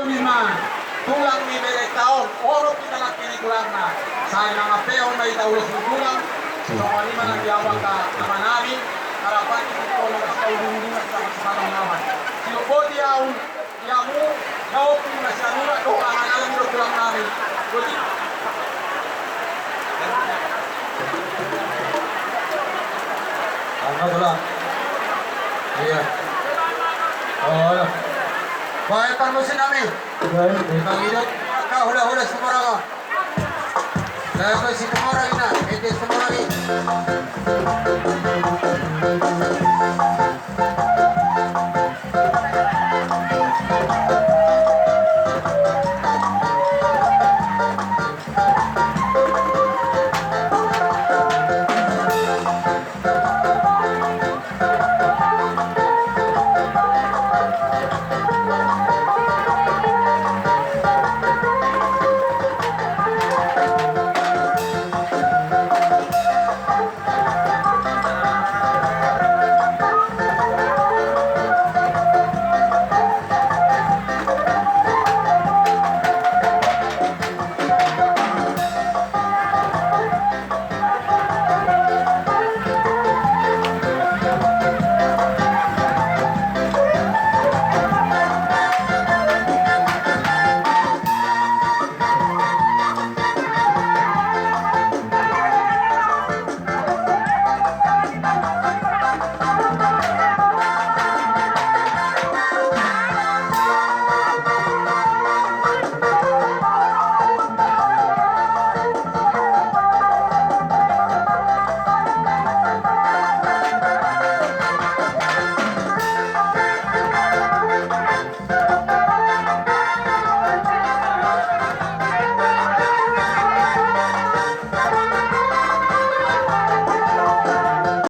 misma tulang ni bere taon oro kita laki ni kulang na sa nga peon na itaulos ng tulang so kanima nang yawag ka naman namin harapan ito ng kapaulungan sa kasalang naman sinubodi yaw yamu yaw kung nasanura ko ang alam ng tulang namin kundi ano tulang iya oh baik permusin namin Panginoon ka hula-hula semua ka kaya ko si Tumora ina ito semua lagi